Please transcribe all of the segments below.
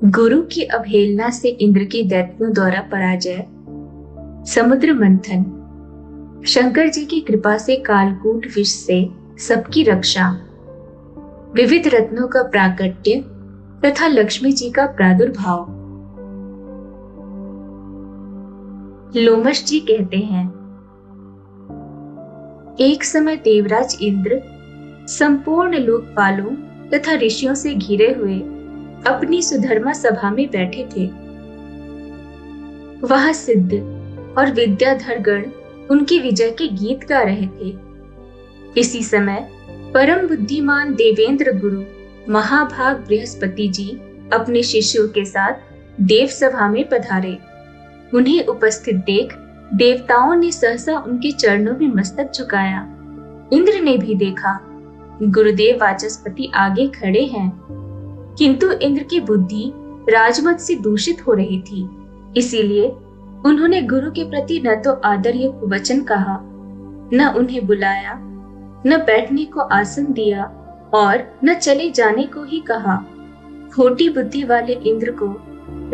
गुरु की अवहेलना से इंद्र के दैत्यों द्वारा पराजय। समुद्र मंथन। शंकर जी की कृपा से कालकूट विष से सबकी रक्षा। विविध रत्नों का प्राकट्य तथा लक्ष्मी जी का प्रादुर्भाव। लोमश जी कहते हैं, एक समय देवराज इंद्र संपूर्ण लोकपालों तथा ऋषियों से घिरे हुए अपनी सुधर्मा सभा में बैठे थे। वहां सिद्ध और विद्याधर गण उनकी विजय के गीत गा रहे थे। इसी समय परम बुद्धिमान देवेंद्र गुरु महाभाग बृहस्पति जी अपने शिष्यों के साथ देव सभा में पधारे। उन्हें उपस्थित देख देवताओं ने सहसा उनके चरणों में मस्तक झुकाया। इंद्र ने भी देखा गुरुदेव वाचस्पति आगे खड़े हैं, किंतु इंद्र की बुद्धि राजमत से दूषित हो रही थी। इसीलिए उन्होंने गुरु के प्रति न तो आदर युक्त वचन कहा, न उन्हें बुलाया, न बैठने को आसन दिया और न चले जाने को ही कहा। खोटी बुद्धि वाले इंद्र को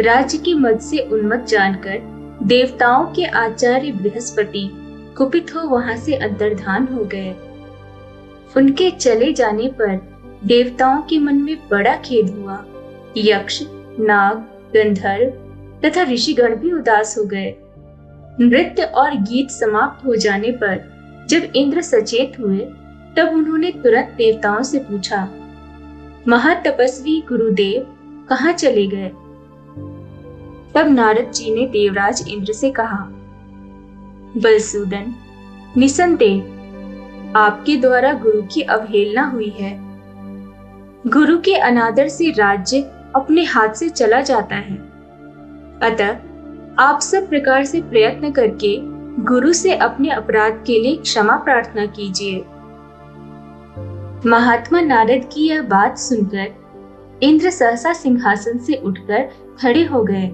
राज्य की मद से उन्मत्त जानकर देवताओं के आचार्य बृहस्पति कुपित हो वहां से अंतर्धान हो गए। उनके चले जाने पर देवताओं के मन में बड़ा खेद हुआ। यक्ष, नाग, गंधर्व तथा ऋषिगण भी उदास हो गए। नृत्य और गीत समाप्त हो जाने पर जब इंद्र सचेत हुए तब उन्होंने तुरंत देवताओं से पूछा, महातपस्वी गुरुदेव कहाँ चले गए? तब नारद जी ने देवराज इंद्र से कहा, बलसूदन, निसंदेह आपके द्वारा गुरु की अवहेलना हुई है। गुरु के अनादर से राज्य अपने हाथ से चला जाता है। अतः आप सब प्रकार से प्रयत्न करके गुरु से अपने अपराध के लिए क्षमा प्रार्थना कीजिए। महात्मा नारद की यह बात सुनकर इंद्र सहसा सिंहासन से उठकर खड़े हो गए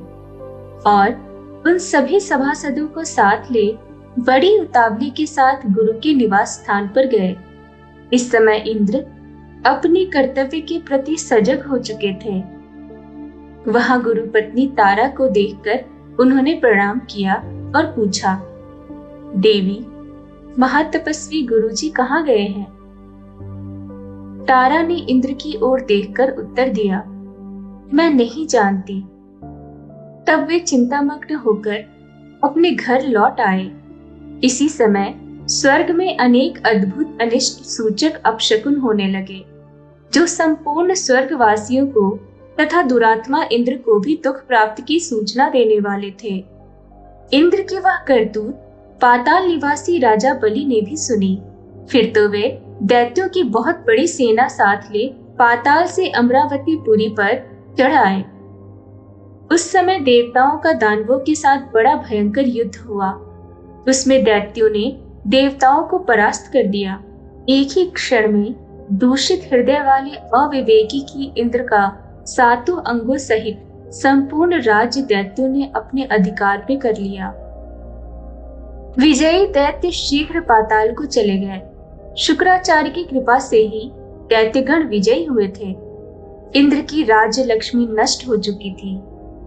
और उन सभी सभासदों को साथ ले बड़ी उतावली के साथ गुरु के निवास स्थान पर गए। इस समय इंद्र अपने कर्तव्य के प्रति सजग हो चुके थे। वहां गुरु पत्नी तारा को देखकर उन्होंने प्रणाम किया और पूछा, देवी, महातपस्वी गुरुजी कहाँ गए हैं? तारा ने इंद्र की ओर देखकर उत्तर दिया, मैं नहीं जानती। तब वे चिंतामग्न होकर अपने घर लौट आए। इसी समय स्वर्ग में अनेक अद्भुत अनिष्ट सूचक अपशकुन होने लगे, जो संपूर्ण स्वर्गवासियों को तथा दुरात्मा इंद्र को भी दुख प्राप्त की सूचना देने वाले थे। इंद्र की वह करतूत पाताल निवासी राजा बलि ने भी सुनी। फिर तो वे दैत्यों की बहुत बड़ी सेना साथ ले पाताल से अमरावती पुरी पर चढ़ आए। उस समय देवताओं का दानवों के साथ बड़ा भयंकर युद्ध हुआ। उसमें दैत्यों ने देवताओं को परास्त कर दिया। एक ही क्षण में दूषित हृदय वाले अविवेकी की इंद्र का सातों अंगों सहित संपूर्ण राज्य दैत्यों ने अपने अधिकार में कर लिया। विजयी दैत्य शीघ्र पाताल को चले गए। शुक्राचार्य की कृपा से ही दैत्यगण विजयी हुए थे। इंद्र की राज्य लक्ष्मी नष्ट हो चुकी थी,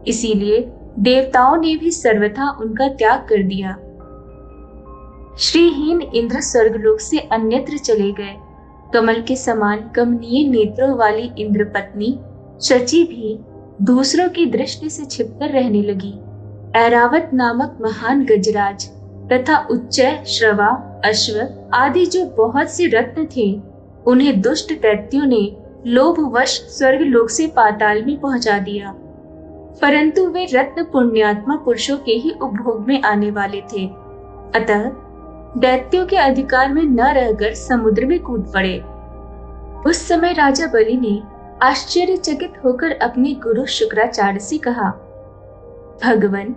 इसीलिए देवताओं ने भी सर्वथा उनका त्याग कर दिया। श्रीहीन इंद्र स्वर्गलोक से अन्यत्र चले गए। कमल के समान कमनीय नेत्रों वाली इंद्र पत्नी शची भी दूसरों की दृष्टि से छिपकर रहने लगी। ऐरावत नामक महान गजराज तथा उच्चय, श्रवा, अश्व आदि जो बहुत से रत्न थे, उन्हें दुष्ट दैत्यों ने लोभवश स्वर्गलोक से पाताल में पहुंचा दिया। परंतु वे रत्न पुण्यात्मा पुरुषों के ही उपभोग में आने वाले थे। अतः दैत्यों के अधिकार में न रहकर समुद्र में कूद पड़े। उस समय राजा बलि ने आश्चर्यचकित होकर अपने गुरु शुक्राचार्य से कहा, भगवन,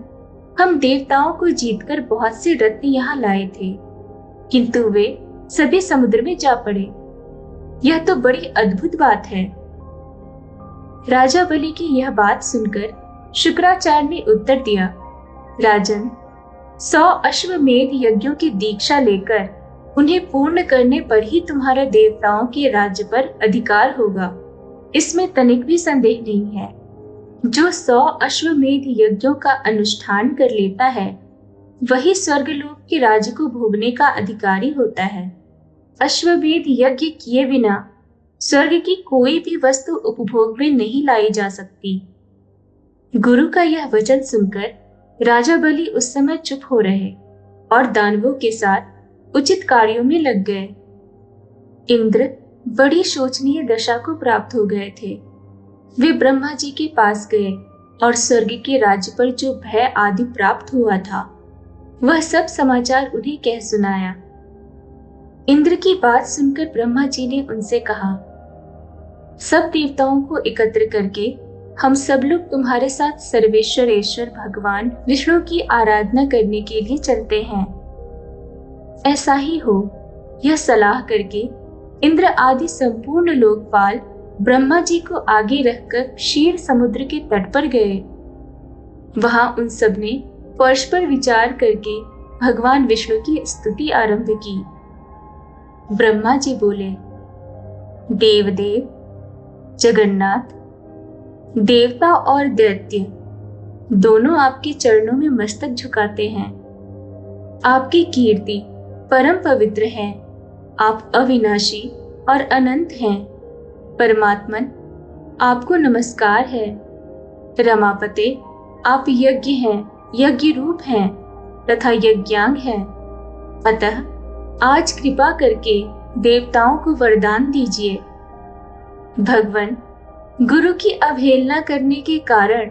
हम देवताओं को जीतकर बहुत से रत्न यहाँ लाए थे, किंतु वे सभी समुद्र में जा पड़े। यह तो बड़ी अद्भुत बात है। राजा बलि की यह बात सुनकर शुक्राचार्य ने उत्तर दिया, राजन, 100 अश्वमेध यज्ञों की दीक्षा लेकर उन्हें पूर्ण करने पर ही तुम्हारा देवताओं के राज्य पर अधिकार होगा। इसमें तनिक भी संदेह नहीं है। जो 100 अश्वमेध यज्ञों का अनुष्ठान कर लेता है वही स्वर्गलोक के राज्य को भोगने का अधिकारी होता है। अश्वमेध यज्ञ किए बिना स्वर्ग की कोई भी वस्तु उपभोग में नहीं लाई जा सकती। गुरु का यह वचन सुनकर राजा बलि उस समय चुप हो रहे और दानवों के साथ उचित कार्यों में लग गए। इंद्र बड़ी शोचनीय दशा को प्राप्त हो गए थे। वे ब्रह्मा जी के पास गए और स्वर्ग के राज्य पर जो भय आदि प्राप्त हुआ था वह सब समाचार उन्हें कह सुनाया। इंद्र की बात सुनकर ब्रह्मा जी ने उनसे कहा, सब देवताओं को एकत्र करके हम सब लोग तुम्हारे साथ सर्वेश्वरेश्वर भगवान विष्णु की आराधना करने के लिए चलते हैं। ऐसा ही हो, यह सलाह करके इंद्र आदि संपूर्ण लोकपाल ब्रह्मा जी को आगे रखकर क्षीर समुद्र के तट पर गए। वहां उन सब ने परस्पर विचार करके भगवान विष्णु की स्तुति आरंभ की। ब्रह्मा जी बोले, देवदेव, जगन्नाथ, देवता और दैत्य दोनों आपके चरणों में मस्तक झुकाते हैं। आपकी कीर्ति परम पवित्र है। आप अविनाशी और अनंत हैं। परमात्मन, आपको नमस्कार है। रमापते, आप यज्ञ हैं, यज्ञ रूप हैं तथा यज्ञांग हैं। अतः आज कृपा करके देवताओं को वरदान दीजिए। भगवान, गुरु की अवहेलना करने के कारण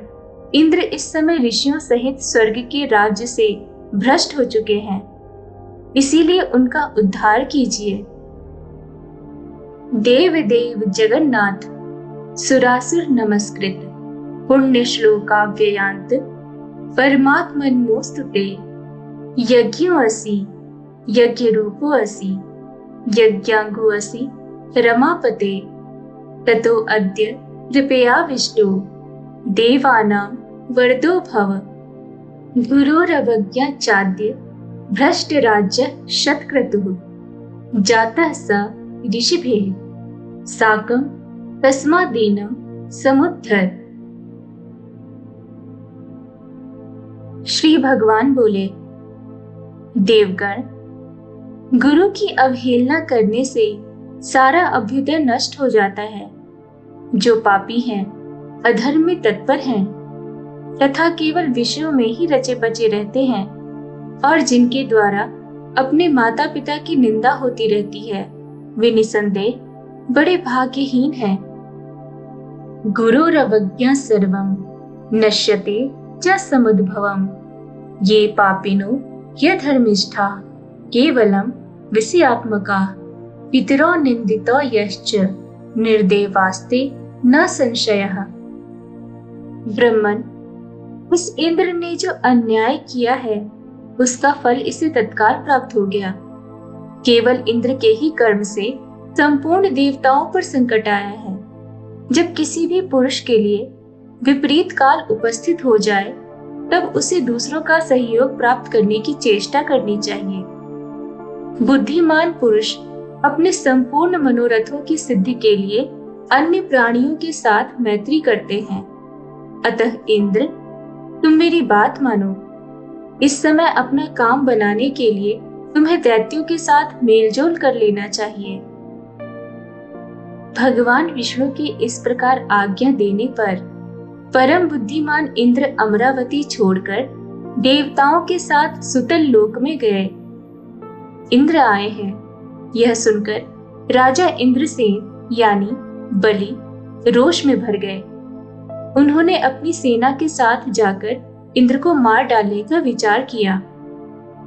इंद्र इस समय ऋषियों सहित स्वर्ग के राज्य से भ्रष्ट हो चुके हैं, इसीलिए उनका उद्धार कीजिए। देव देव जगन्नाथ, सुरासुर नमस्कृत, पुण्य श्लोकाव्ययांत, परमात्मन्मोस्तुते, यज्ञो असि, यज्ञ रूपो असि, यज्ञांगो असि, रमापते, ततो अद्य कृपया विष्णु देवानां वरदो भव। गुरोरवज्ञा चाद्य भ्रष्ट राज्य शतक्रतुः, जातः स ऋषिभिः साकं तस्मादीनं समुद्धर। श्री भगवान बोले, देवगण, गुरु की अवहेलना करने से सारा अभ्युदय नष्ट हो जाता है। जो पापी हैं, अधर्म में तत्पर हैं तथा केवल विषयों में ही रचे बचे रहते हैं और जिनके द्वारा अपने माता पिता की निंदा होती रहती है, वे निसंदेह बड़े भाग्यहीन हैं। गुरोरवज्ञा सर्वं नश्यते च समुद्भवम्, ये पापिनो यधर्मिष्ठा केवलं विषयात्मका, पितरो निंदितो यश्च निर्देवास्ते न संशयः। ब्रह्मन, उस इंद्र ने जो अन्याय किया है उसका फल इसे तत्काल प्राप्त हो गया। केवल इंद्र के ही कर्म से संपूर्ण देवताओं पर संकट आया है। जब किसी भी पुरुष के लिए विपरीत काल उपस्थित हो जाए तब उसे दूसरों का सहयोग प्राप्त करने की चेष्टा करनी चाहिए। बुद्धिमान पुरुष अपने संपूर्ण मनोरथों की सिद्धि के लिए अन्य प्राणियों के साथ मैत्री करते हैं। अतः इंद्र, तुम मेरी बात मानो। इस समय अपना काम बनाने के लिए तुम्हें दैत्यों के साथ मेलजोल कर लेना चाहिए। भगवान विष्णु की इस प्रकार आज्ञा देने पर परम बुद्धिमान इंद्र अमरावती छोड़कर देवताओं के साथ सुतल लोक में गए। इंद्र आए हैं, यह सुनकर राजा इंद्रसेन यानी बलि रोष में भर गए। उन्होंने अपनी सेना के साथ जाकर इंद्र को मार डालने का विचार किया।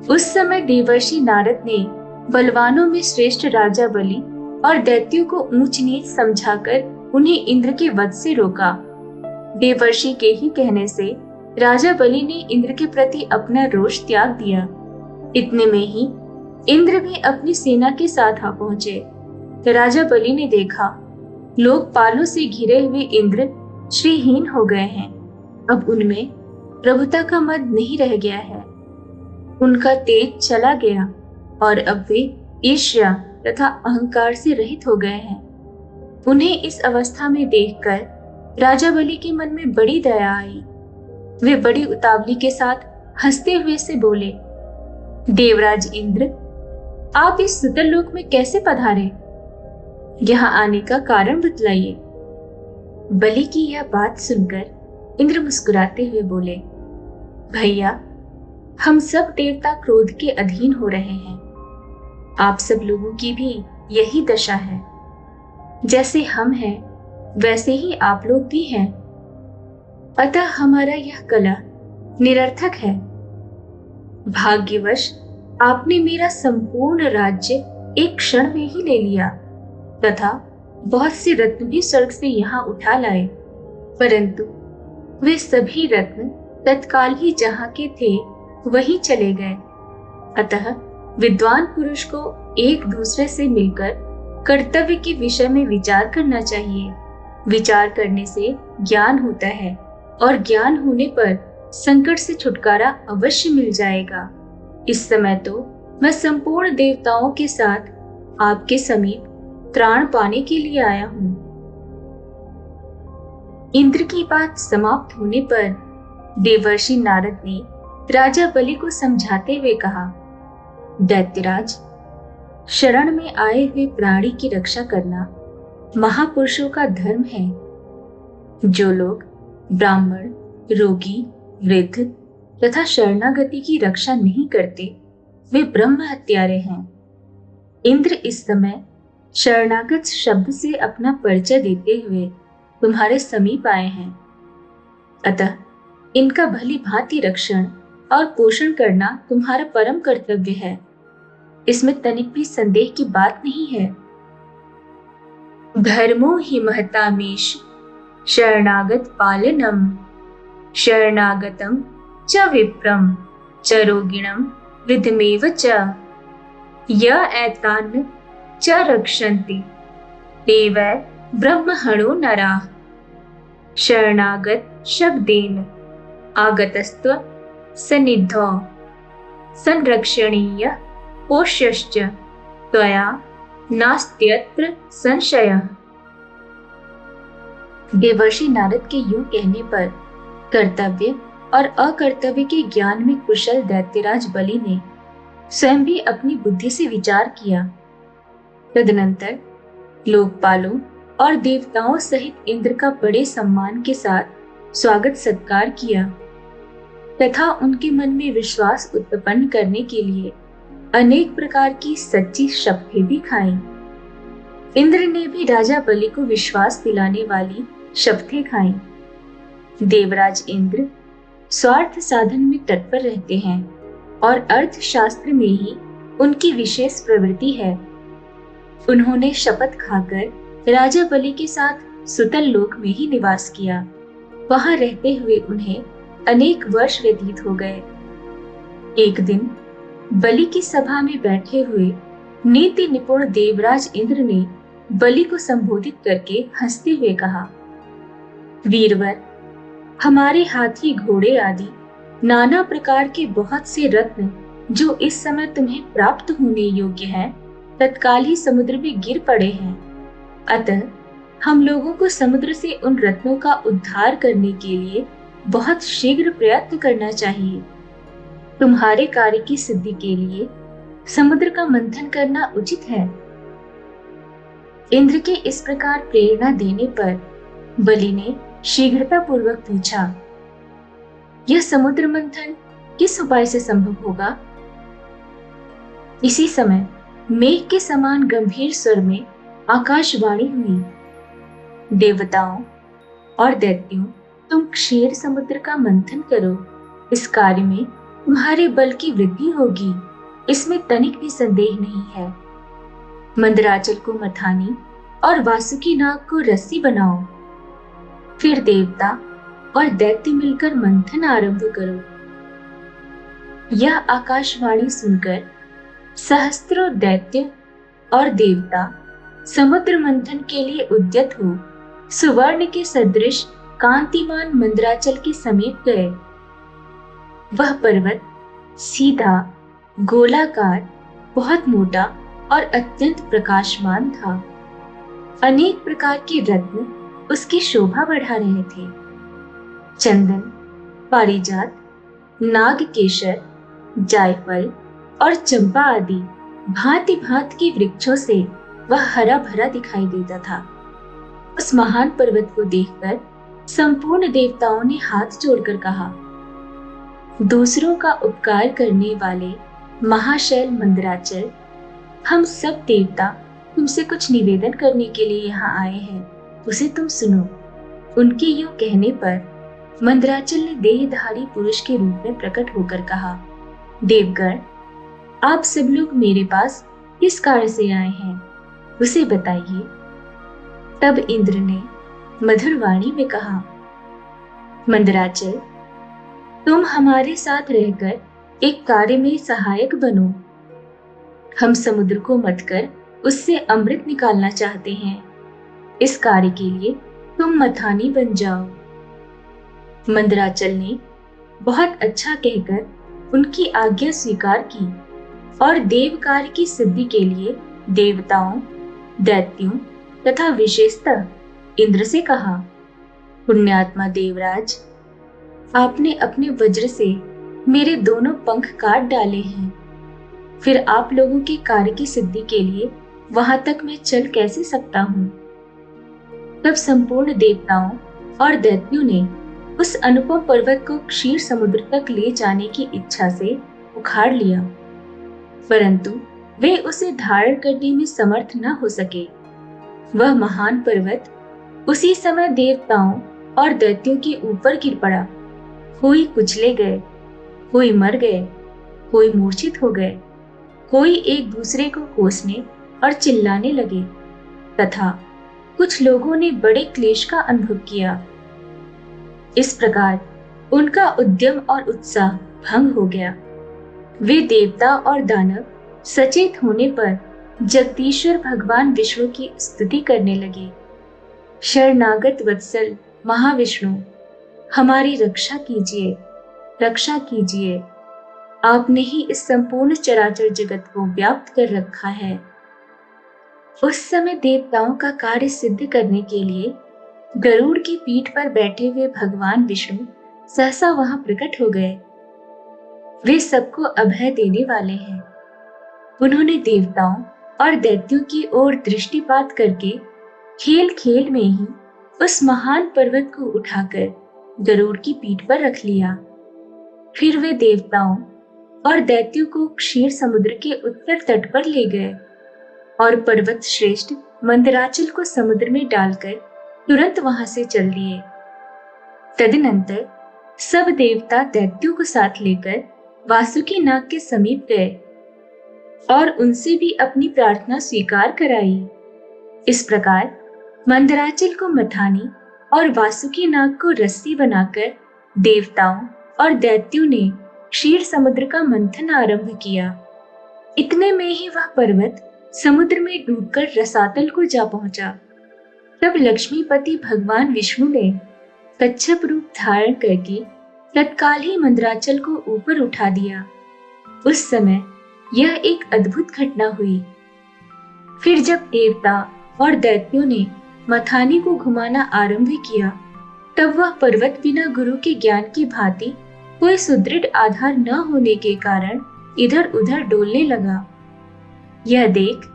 उस समय देवर्षि नारद ने बलवानों में श्रेष्ठ राजा बलि और दैत्यों को ऊंच नीच समझाकर उन्हें इंद्र के वध से रोका। देवर्षि के ही कहने से राजा बलि ने इंद्र के प्रति अपना रोष त्याग दिया। इतने में ही इंद्र भी अपनी सेना के साथ आ पहुंचे। राजा बलि ने देखा लोकपालों से घिरे हुए इंद्र श्रीहीन हो गए हैं। अब उनमें प्रभुता का मद नहीं रह गया है। उनका तेज चला गया और अब वे ईर्ष्या तथा अहंकार से रहित हो गए हैं। उन्हें इस अवस्था में देखकर राजा बलि के मन में बड़ी दया आई। वे बड़ी उतावली के साथ हंसते हुए से बोले, देवराज इंद्र, आप इस सुतल लोक में कैसे पधारे? यहाँ आने का कारण बतलाइए। बलि की यह बात सुनकर इंद्र मुस्कुराते हुए बोले, भैया, हम सब देवता क्रोध के अधीन हो रहे हैं। आप सब लोगों की भी यही दशा है। जैसे हम हैं वैसे ही आप लोग भी हैं। अतः हमारा यह कलह निरर्थक है। भाग्यवश आपने मेरा संपूर्ण राज्य एक क्षण में ही ले लिया तथा बहुत से रत्न भी स्वर्ग से यहाँ उठा लाए, परंतु वे सभी रत्न तत्काल ही जहाँ के थे वहीं चले गए। अतः विद्वान पुरुष को एक दूसरे से मिलकर कर्तव्य के विषय में विचार करना चाहिए। विचार करने से ज्ञान होता है और ज्ञान होने पर संकट से छुटकारा अवश्य मिल जाएगा। इस समय तो मैं संपूर्ण देवताओं के साथ आपके समीप त्राण पाने के लिए आया हूं। इंद्र की बात समाप्त होने पर देवर्षि नारद ने राजा बलि को समझाते हुए कहा, दैत्यराज, शरण में आए हुए प्राणी की रक्षा करना महापुरुषों का धर्म है। जो लोग ब्राह्मण, रोगी, वृद्ध तथा शरणागति की रक्षा नहीं करते वे ब्रह्म हत्यारे हैं। इंद्र इस समय शरणागत शब्द से अपना परिचय देते हुए तुम्हारे समीप आए हैं। अतः इनका भली भांति रक्षण और पोषण करना तुम्हारा परम कर्तव्य है। इसमें तनिक भी संदेह की बात नहीं है। धर्मो हि महतामीश शरणागत पालनम शरणागतम च विप्रम च रोगिणम वृद्धमेव च य एतान् च रक्षन्ति ते वै ब्रह्महणो नराः। शरणागत शब्देन आगतस्त्व सन्निधौ संरक्षणीय पोष्यश्च त्वया नास्त्यत्र संशयः। देवर्षि नारद के यूं कहने पर कर्तव्य और अकर्तव्य के ज्ञान में कुशल दैत्यराज बलि ने स्वयं भी अपनी बुद्धि से विचार किया। तदनंतर लोकपालों और देवताओं सहित इंद्र का बड़े सम्मान के साथ स्वागत सत्कार किया तथा उनके मन में विश्वास उत्पन्न करने के लिए अनेक प्रकार की सच्ची शपथें भी खाईं। इंद्र ने भी राजा बलि को विश्वास दिलाने वाली शपथें खाईं। देवराज इंद्र स्वार्थ साधन में तत्पर रहते हैं और अर्थशास्त्र में ही उनकी विशेष प्रवृत्ति है। उन्होंने शपथ खाकर राजा बलि के साथ सुतल लोक में ही निवास किया। वहां रहते हुए उन्हें अनेक वर्ष व्यतीत हो गए। एक दिन बलि की सभा में बैठे हुए नीति निपुण देवराज इंद्र ने बलि को संबोधित करके हंसते हुए कहा, वीरवर, हमारे हाथी, घोड़े आदि नाना प्रकार के बहुत से रत्न जो इस समय तुम्हें प्राप्त होने योग्य हैं, तत्काल ही समुद्र में गिर पड़े हैं। अतः हम लोगों को समुद्र से उन रत्नों का उद्धार करने के लिए बहुत शीघ्र प्रयत्न करना चाहिए। तुम्हारे कार्य की सिद्धि के लिए समुद्र का मंथन करना उचित है। इंद्र के इस प्रकार प्रेरणा देने पर बलि ने शीघ्रता पूर्वक पूछा, यह समुद्र मंथन किस उपाय से संभव होगा? इसी समय मेघ के समान गंभीर स्वर में आकाशवाणी हुई, देवताओं और दैत्यों, तुम क्षीर समुद्र का मंथन करो। इस कार्य में तुम्हारे बल की वृद्धि होगी, इसमें तनिक भी संदेह नहीं है। मंदराचल को मथानी और वासुकी नाग को रस्सी बनाओ। फिर देवता और दैत्य मिलकर मंथन आरंभ करो। यह आकाशवाणी सुनकर सहस्त्रों दैत्य और देवता समुद्र मंथन के लिए उद्यत हो सुवर्ण के सदृश कांतिमान मंदराचल के समीप गए। वह पर्वत सीधा, गोलाकार, बहुत मोटा और अत्यंत प्रकाशमान था। अनेक प्रकार के रत्न उसकी शोभा बढ़ा रहे थे। चंदन, पारिजात, नागकेशर, जायफल और चंपा आदि भांति भांति के वृक्षों से वह हरा भरा दिखाई देता था। उस महान पर्वत को देखकर संपूर्ण देवताओं ने हाथ जोड़कर कहा, दूसरों का उपकार करने वाले महाशैल मंदराचल, हम सब देवता तुमसे कुछ निवेदन करने के लिए यहाँ आए हैं, उसे तुम सुनो। उनके यूं कहने पर मंदराचल ने देहधारी पुरुष के रूप में प्रकट होकर कहा, देवगण, आप सब लोग मेरे पास किस कार्य से आए हैं, उसे बताइए। तब इंद्र ने मधुर वाणी में कहा, मंदराचल, तुम हमारे साथ रहकर एक कार्य में सहायक बनो। हम समुद्र को मथकर उससे अमृत निकालना चाहते हैं। इस कार्य के लिए तुम मथानी बन जाओ। मंदराचल ने बहुत अच्छा कहकर उनकी आज्ञा स्वीकार की और देव कार्य की सिद्धि के लिए देवताओं, दैत्यों तथा विशेषतः इंद्र से कहा, पुण्यात्मा देवराज, आपने अपने वज्र से मेरे दोनों पंख काट डाले हैं, फिर आप लोगों के कार्य की सिद्धि के लिए वहां तक मैं चल कैसे सकता हूँ। तब संपूर्ण देवताओं और दैत्यों ने उस अनुपम पर्वत को क्षीर समुद्र तक ले जाने की इच्छा से उखाड़ लिया, परंतु वे उसे धारण करने में समर्थ न हो सके। वह महान पर्वत उसी समय देवताओं और दैत्यों के ऊपर गिर पड़ा। कोई कुचले गए, कोई मर गए, कोई मूर्छित हो गए, कोई एक दूसरे को कोसने और चिल्लाने लगे तथा कुछ लोगों ने बड़े क्लेश का अनुभव किया। इस प्रकार उनका उद्यम और उत्साह भंग हो गया। वे देवता और दानव सचेत होने पर जगदीश्वर भगवान विष्णु की स्तुति करने लगे। शरणागत वत्सल महाविष्णु, हमारी रक्षा कीजिए, रक्षा कीजिए। आपने ही इस संपूर्ण चराचर जगत को व्याप्त कर रखा है। उस समय देवताओं का कार्य सिद्ध करने के लिए गरुड़ की पीठ पर बैठे हुए भगवान विष्णु सहसा वहां प्रकट हो गए। वे सबको अभय देने वाले हैं। उन्होंने देवताओं और दैत्यों की ओर दृष्टिपात करके खेल खेल में ही उस महान पर्वत को उठाकर गरुड़ की पीठ पर रख लिया। फिर वे देवताओं और दैत्यों को क्षीर समुद्र के उत्तर तट पर ले गए और पर्वत श्रेष्ठ मंदराचल को समुद्र में डालकर तुरंत वहां से चल दिए। तदनंतर सब देवता दैत्यों को साथ लेकर वासुकी नाग के समीप गए और उनसे भी अपनी प्रार्थना स्वीकार कराई। इस प्रकार मंदराचल को मथानी और वासुकी नाग को रस्सी बनाकर देवताओं और दैत्यों ने क्षीर समुद्र का मंथन आरंभ किया। इतने में ही वह पर्वत समुद्र में डूबकर रसातल को जा पहुंचा। तब लक्ष्मीपति भगवान विष्णु ने कच्छप रूप धारण करके तत्काल ही मंदराचल को ऊपर उठा दिया। उस समय यह एक अद्भुत घटना हुई। फिर जब देवता और दैत्यों ने मथानी को घुमाना आरंभ किया, तब वह पर्वत बिना गुरु के ज्ञान की भांति कोई सुदृढ़ आधार न होने के कारण इधर उधर डोलने लगा। यह देख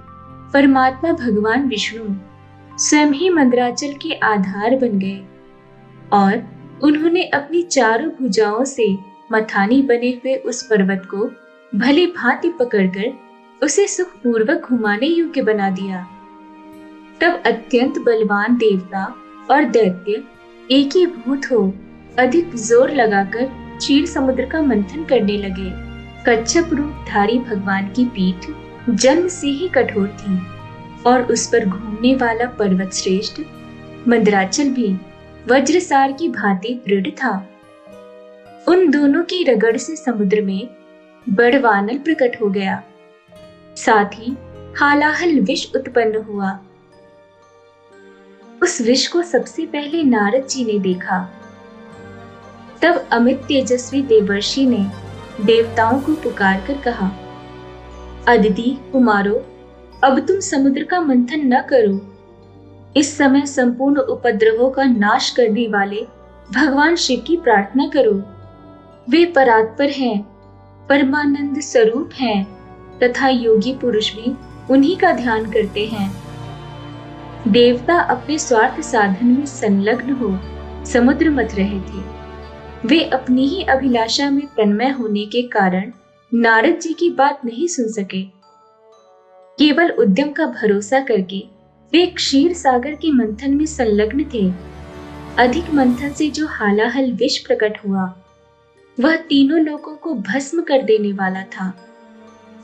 परमात्मा भगवान विष्णु स्वयं ही मंदराचल के आधार बन गए और उन्होंने अपनी चारों भुजाओं से मथानी बने हुए उस पर्वत को भली भांति पकड़कर उसे सुखपूर्वक घुमाने योग्य बना दिया। तब अत्यंत बलवान देवता और दैत्य एकीभूत हो अधिक जोर लगाकर क्षीर समुद्र का मंथन करने लगे। कच्छप रूपधारी भगवान की पीठ जन्म से ही कठोर थी और उस पर घूमने वाला पर्वत श्रेष्ठ मंदराचल भी वज्रसार की भांति दृढ़ था। उन दोनों की रगड़ से समुद्र में बड़वानल प्रकट हो गया, साथ ही हालाहल विष उत्पन्न हुआ। उस विष को सबसे पहले नारद जी ने देखा। तब अमित तेजस्वी देवर्षि ने देवताओं को पुकार कर कहा, अदिति कुमारो, अब तुम समुद्र का मंथन न करो। इस समय संपूर्ण उपद्रवों का नाश करने वाले भगवान शिव की प्रार्थना करो। वे परात्पर हैं, परमानंद स्वरूप हैं तथा योगी पुरुष भी उन्हीं का ध्यान करते हैं। देवता अपने स्वार्थ साधन में संलग्न हो समुद्र मथ रहे थे। वे अपनी ही अभिलाषा में तन्मय होने के कारण नारद जी की बात नहीं सुन सके। केवल उद्यम का भरोसा करके वे क्षीर सागर के मंथन में संलग्न थे। अधिक मंथन से जो हालाहल विष प्रकट हुआ वह तीनों लोगों को भस्म कर देने वाला था।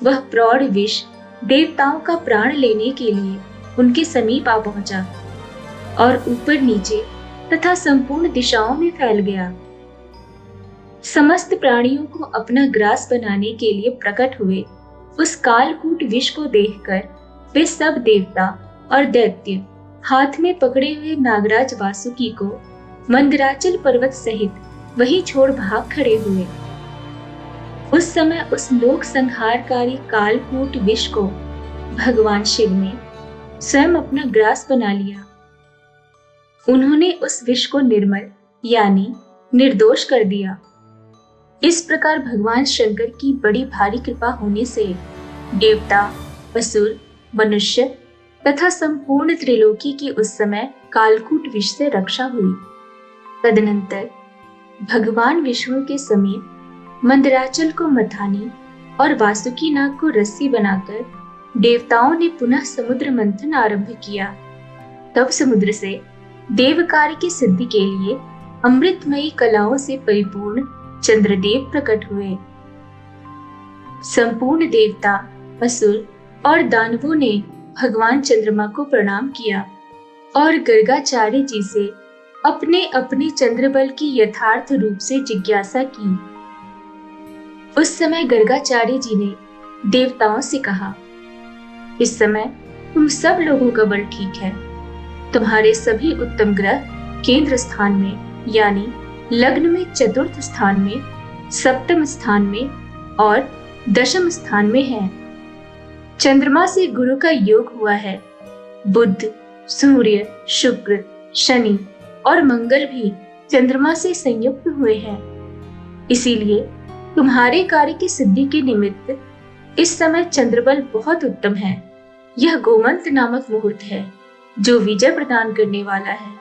वह प्रौढ़ विष देवताओं का प्राण लेने के लिए उनके समीप आ पहुंचा और ऊपर नीचे तथा संपूर्ण दिशाओं में फैल गया। समस्त प्राणियों को अपना ग्रास बनाने के लिए प्रकट हुए उस कालकूट विष को देखकर वे सब देवता और दैत्य हाथ में पकड़े हुए नागराज वासुकी को मंदराचल पर्वत सहित वहीं छोड़ भाग खड़े हुए। उस समय उस लोक संहारकारी कालकूट विष को भगवान शिव ने स्वयं अपना ग्रास बना लिया। उन्होंने उस विष को निर्मल यानी निर्दोष कर दिया। इस प्रकार भगवान शंकर की बड़ी भारी कृपा होने से देवता, असुर, मनुष्य तथा संपूर्ण त्रिलोकी की उस समय कालकूट विष से रक्षा हुई। तदनंतर भगवान विष्णु के समीप मंदराचल को मथानी और वासुकी नाग को रस्सी बनाकर देवताओं ने पुनः समुद्र मंथन आरंभ किया। तब समुद्र से देव कार्य की सिद्धि के लिए अमृतमयी कलाओं से परिपूर्ण चंद्रदेव प्रकट हुए। संपूर्ण देवता, असुर और दानवों ने भगवान चंद्रमा को प्रणाम किया और गर्गाचार्य जी से अपने अपने चंद्रबल की यथार्थ रूप से जिज्ञासा की। उस समय गर्गाचार्य जी ने देवताओं से कहा, इस समय तुम सब लोगों का बल ठीक है। तुम्हारे सभी उत्तम ग्रह केंद्र स्थान में यानी लग्न में चतुर्थ स्थान में, सप्तम स्थान में और दशम स्थान में हैं। चंद्रमा से गुरु का योग हुआ है। बुध, सूर्य, शुक्र, शनि और मंगल भी चंद्रमा से संयुक्त हुए हैं। इसीलिए तुम्हारे कार्य की सिद्धि के निमित्त इस समय चंद्रबल बहुत उत्तम है। यह गोमंत नामक मुहूर्त है जो विजय प्रदान करने वाला है।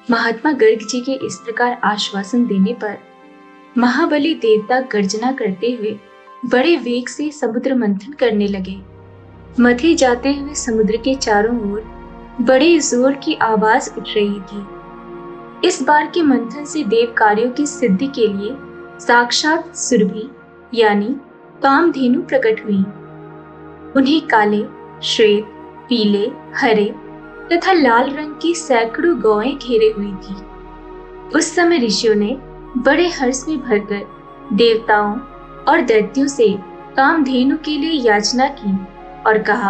महात्मा गर्ग जी के इस प्रकार आश्वासन देने पर महाबली देवता गर्जना करते हुए बड़े वेग से समुद्र मंथन करने लगे। मथे जाते हुए समुद्र के चारों ओर बड़े जोर की आवाज उठ रही थी। इस बार के मंथन से देव कार्यों की सिद्धि के लिए साक्षात सुरभि यानी कामधेनु प्रकट हुई। उन्हें काले, श्वेत, पीले, हरे तथा लाल रंग की सैकड़ों गौएं घेरे हुई थी। उस समय ऋषियों ने बड़े हर्ष में भरकर देवताओं और दैत्यों से कामधेनु के लिए याचना की और कहा,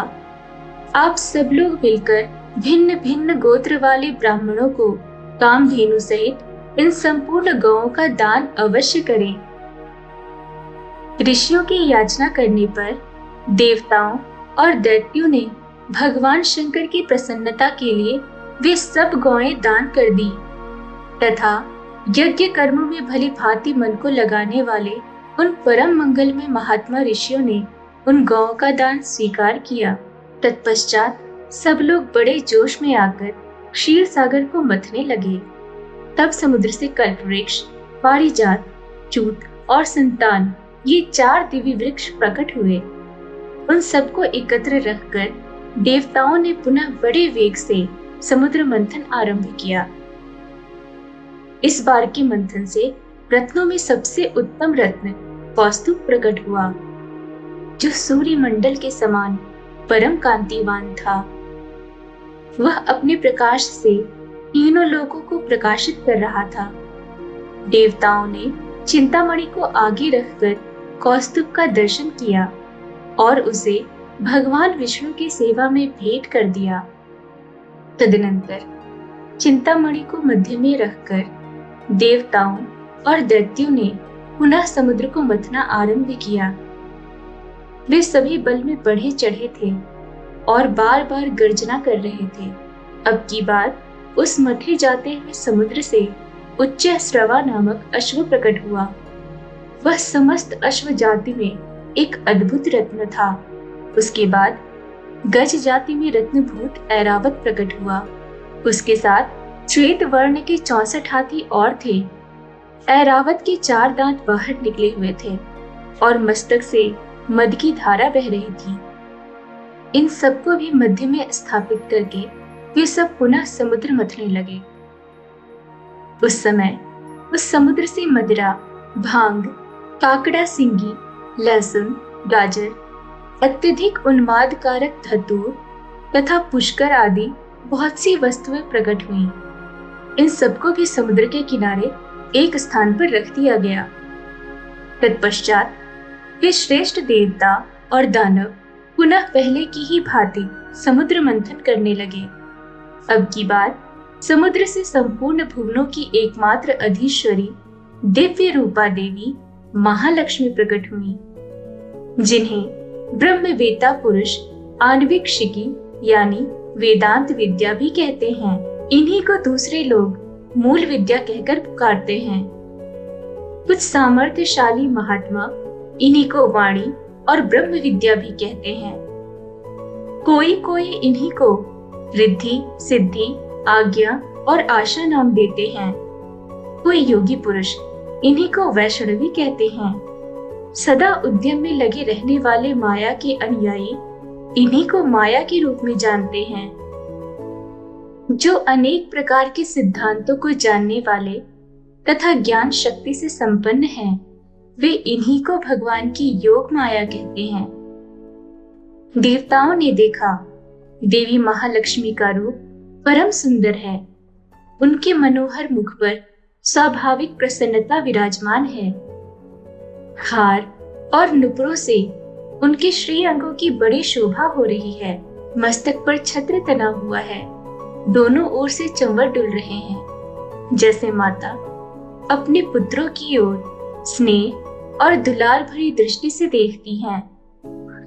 आप सब लोग मिलकर भिन्न भिन्न गोत्र वाले ब्राह्मणों को कामधेनु सहित इन संपूर्ण गौओं का दान अवश्य करें। ऋषियों की याचना करने पर देवताओं और दैत्यों ने भगवान शंकर की प्रसन्नता के लिए वे सब गौएं दान कर दी तथा यज्ञ कर्मों में भली भांति मन को लगाने वाले उन परम मंगल में महात्मा ऋषियों ने उन गौओं का दान स्वीकार किया। तत्पश्चात सब लोग बड़े जोश में आकर क्षीर सागर को मथने लगे। तब समुद्र से कल्पवृक्ष, पारिजात, चूत और संतान ये 4 दिव्य वृक्ष प्रकट हुए। उन सबको एकत्र रखकर देवताओं ने पुनः बड़े वेग से समुद्र मंथन आरंभ किया। इस बार के मंथन से रत्नों में सबसे उत्तम रत्न कौस्तुभ प्रकट हुआ, जो सूर्य मंडल के समान परम कांतिवान था। वह अपने प्रकाश से तीनों लोगों को प्रकाशित कर रहा था। देवताओं ने चिंतामणि को आगे रखकर कौस्तुभ का दर्शन किया और उसे भगवान विष्णु की सेवा में भेंट कर दिया। तदनंतर चिंतामणि को मध्य में रखकर देवताओं और दैत्यों ने पुनः समुद्र को मथना आरंभ किया। वे सभी बल में बढ़े चढ़े थे और बार बार गर्जना कर रहे थे। अब की बार उस मथे जाते हुए समुद्र से उच्च स्रवा नामक अश्व प्रकट हुआ। वह समस्त अश्व जाति में एक अद्भुत रत्न था। उसके बाद गज जाति में रत्नभूत ऐरावत प्रकट हुआ। उसके साथ श्वेत वर्ण के 64 हाथी और थे। ऐरावत के 4 दांत बाहर निकले हुए थे और मस्तक से मद की धारा बह रही थी। इन सबको भी मध्य में स्थापित करके वे सब पुनः समुद्र मथने लगे। उस समय उस समुद्र से मदिरा, भांग, काकड़ा सिंगी, लहसुन, गाजर, अत्यधिक उन्माद कारक धतूर तथा पुष्कर आदि बहुत सी वस्तुएं प्रकट हुईं। इन सबको भी समुद्र के किनारे एक स्थान पर रख दिया गया। तत्पश्चात वे श्रेष्ठ देवता और दानव पुनः पहले की ही भांति समुद्र मंथन करने लगे। अब की बार समुद्र से संपूर्ण भुवनों की एकमात्र अधीश्वरी दिव्य रूपा देवी महालक्ष्मी प्रकट हुई, जिन्हें ब्रह्मवेत्ता पुरुष आणविक शिकी यानी वेदांत विद्या भी कहते हैं। इन्हीं को दूसरे लोग मूल विद्या कहकर पुकारते हैं। कुछ सामर्थ्यशाली महात्मा इन्हीं को वाणी और ब्रह्म विद्या भी कहते हैं। कोई कोई इन्हीं को रिद्धि, सिद्धि, आज्ञा और आशा नाम देते हैं। कोई योगी पुरुष इन्हीं को वैष्णवी कहते हैं। सदा उद्यम में लगे रहने वाले माया के अनुयायी इन्हीं को माया के रूप में जानते हैं। जो अनेक प्रकार के सिद्धांतों को जानने वाले तथा ज्ञान शक्ति से संपन्न हैं, वे इन्हीं को भगवान की योग माया कहते हैं। देवताओं ने देखा देवी महालक्ष्मी का रूप परम सुंदर है। उनके मनोहर मुख पर स्वाभाविक प्रसन्नता विराजमान है। हार और नुपुरों से उनके श्री अंगों की बड़ी शोभा हो रही है। मस्तक पर छत्र तना हुआ है। दोनों ओर से चंवर डुल रहे हैं। जैसे माता अपने पुत्रों की ओर स्नेह और दुलार भरी दृष्टि से देखती हैं,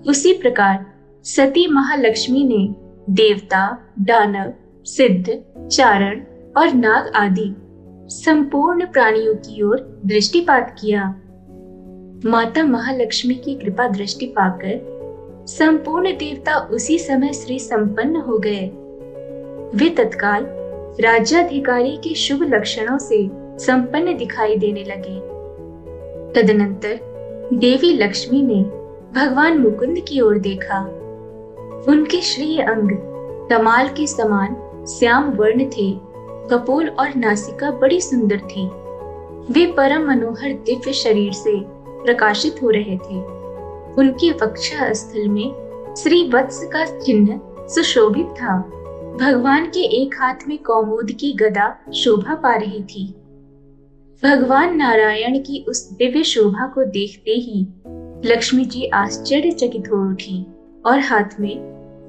उसी प्रकार सती महालक्ष्मी ने देवता, दानव, सिद्ध, चारण और नाग आदि संपूर्ण प्राणियों की ओर दृष्टिपात किया। माता महालक्ष्मी की कृपा दृष्टि पाकर संपूर्ण देवता उसी समय श्री संपन्न हो गए। वे तत्काल राज्याधिकारी के शुभ लक्षणों से संपन्न दिखाई देने लगे। तदनंतर देवी लक्ष्मी ने भगवान मुकुंद की ओर देखा। उनके श्री अंग तमाल के समान श्याम वर्ण थे। कपोल और नासिका बड़ी सुंदर थी। वे परम मनोहर दिव्य शरीर से प्रकाशित हो रहे थे। उनके वक्षा स्थल में श्री वत्स का चिन्ह सुशोभित था। भगवान के एक हाथ में कौमुद की गदा शोभा पा रही थी। भगवान नारायण की उस दिव्य शोभा को देखते ही लक्ष्मी जी आश्चर्यचकित हो उठी और हाथ में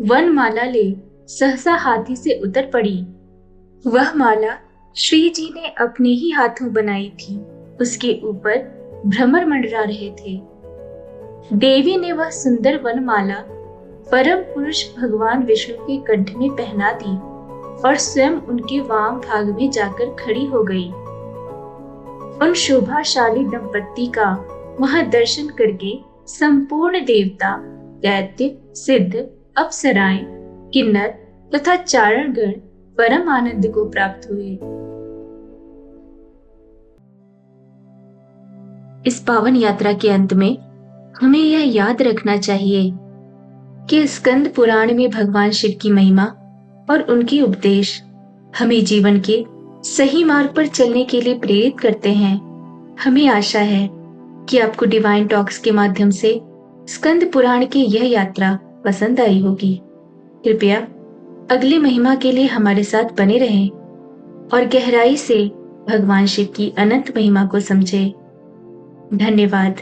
वनमाला ले सहसा हाथी से उतर पड़ी। वह माला श्री जी ने अपने ही हाथों बनाई थी। उसके ऊपर भ्रमर मंडरा रहे थे। देवी ने वह सुंदर वनमाला परम पुरुष भगवान विष्णु के कंठ में पहना दी और स्वयं उनके वाम भाग में जाकर खड़ी हो गई। उन शोभाशाली दंपत्ति का वहां दर्शन करके संपूर्ण देवता, दैत्य, सिद्ध, अप्सराएं, किन्नर तथा चारणगण परम आनंद को प्राप्त हुए। इस पावन यात्रा के अंत में हमें यह याद रखना चाहिए कि स्कंद पुराण में भगवान शिव की महिमा और उनके उपदेश हमें जीवन के सही मार्ग पर चलने के लिए प्रेरित करते हैं। हमें आशा है कि आपको डिवाइन टॉक्स के माध्यम से स्कंद पुराण की यह यात्रा पसंद आई होगी। कृपया अगली महिमा के लिए हमारे साथ बने रहें और गहराई से भगवान शिव की अनंत महिमा को समझें। धन्यवाद।